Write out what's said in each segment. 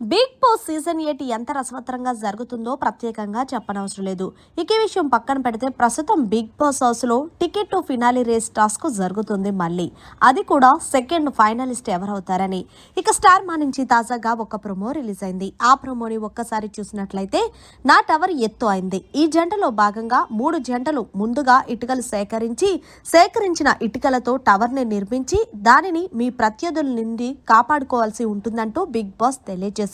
Big boss season 8 ఎంత రసవత్తరంగా జరుగుతుందో ప్రత్యేకంగా చెప్పనవసరం లేదు. ఇక ఈ విషయం పక్కన పెడితే ప్రస్తుతం బిగ్ బాస్ హౌస్ లో ticket to finale race task జరుగుతుంది. మళ్ళీ అది కూడా సెకండ్ ఫైనలిస్ట్ ఎవరవుతారని. ఇక స్టార్ మా నుంచి తాజాగా ఒక ప్రొమో రిలీజ్ అయింది. ఆ ప్రొమోని ఒక్కసారి చూసినట్లయితే నా టవర్ ఎత్తు అయింది. ఈ జంటలో భాగంగా 3 జంటలు ముందుగా ఇటుకలు సేకరించిన ఇటుకలతో టవర్ ని నిర్మించి దానిని మీ ప్రత్యర్థుల నుండి కాపాడుకోవాల్సి ఉంటుందంటూ బిగ్ బాస్ తెలియజేశారు.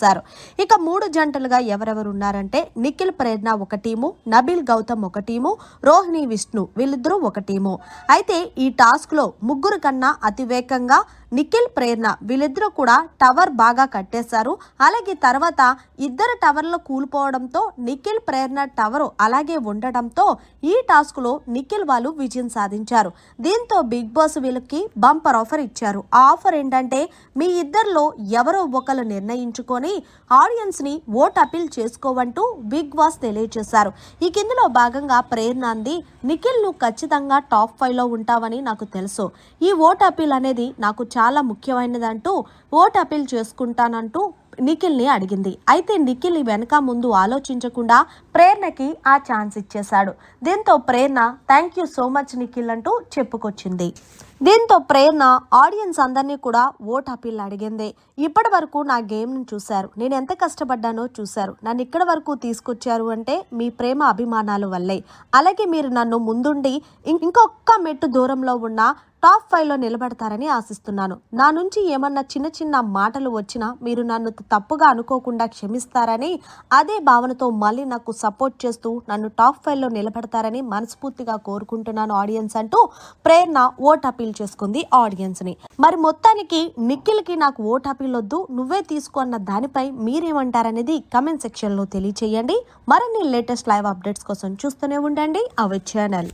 ఇక 3 జంటలుగా ఎవరెవరు ఉన్నారంటే నిఖిల్ ప్రేరణ ఒక టీము, నబీల్ గౌతమ్ ఒక టీము, రోహిణి విష్ణు వీళ్ళిద్దరూ ఒక టీము. అయితే ఈ టాస్క్ లో ముగ్గురు కన్నా అతివేగంగా నిఖిల్ ప్రేరణ వీళ్ళిద్దరూ కూడా టవర్ బాగా కట్టేశారు. అలాగే తర్వాత ఇద్దరు టవర్లు కూలిపోవడంతో నిఖిల్ ప్రేరణ టవర్ అలాగే ఉండడంతో ఈ టాస్క్ లో నిఖిల్ వాళ్ళు విజయం సాధించారు. దీంతో బిగ్ బాస్ వీళ్ళకి బంపర్ ఆఫర్ ఇచ్చారు. ఆ ఆఫర్ ఏంటంటే మీ ఇద్దరిలో ఎవరో ఒకరు నిర్ణయించుకొని ఆడియన్స్ ని ఓట్ అపీల్ చేసుకోవంటూ బిగ్ బాస్ తెలియజేశారు. ఈ కిందలో భాగంగా ప్రేరణ అంది, నిఖిల్ నువ్వు ఖచ్చితంగా టాప్ 5 లో ఉంటావని నాకు తెలుసు. ఈ ఓట్ అపీల్ అనేది నాకు చాలా ముఖ్యమైనదంటూ ఓట్ అపీల్ చేసుకుంటానంటూ నిఖిల్ని అడిగింది. అయితే నిఖిల్ వెనక ముందు ఆలోచించకుండా ప్రేరణకి ఆ ఛాన్స్ ఇచ్చేశాడు. దీంతో Prerana thank you so much Nikhil అంటూ చెప్పుకొచ్చింది. దీంతో ప్రేరణ ఆడియన్స్ అందరినీ కూడా ఓట్ అపీల్ అడిగింది. ఇప్పటి వరకు నా గేమ్ను చూశారు, నేను ఎంత కష్టపడ్డానో చూశారు, నన్ను ఇక్కడ వరకు తీసుకొచ్చారు అంటే మీ ప్రేమ అభిమానాల వల్లే. అలాగే మీరు నన్ను ముందుండి ఇంకొక మెట్టు దూరంలో ఉన్న టాప్ 5 లో నిలబడతారని ఆశిస్తున్నాను. నా నుంచి ఏమన్నా చిన్న చిన్న మాటలు వచ్చినా మీరు నన్ను తప్పుగా అనుకోకుండా క్షమిస్తారని, అదే భావనతో మళ్ళీ నాకు సపోర్ట్ చేస్తూ నన్ను టాప్ 5 లో నిలబడతారని మనస్ఫూర్తిగా కోరుకుంటున్నాను ఆడియన్స్ అంటూ ప్రేరణ ఓట్ అపీల్ చేసుకుంది ఆడియన్స్ ని. మరి మొత్తానికి నిఖిల్ కి నాకు ఓట్ అపీల్ వద్దు, నువ్వే తీసుకున్న దానిపై మీరేమంటారనేది కమెంట్ సెక్షన్ లో తెలియచేయండి. మరిన్ని లేటెస్ట్ లైవ్ అప్డేట్స్ కోసం చూస్తూనే ఉండండి అవర్ ఛానల్.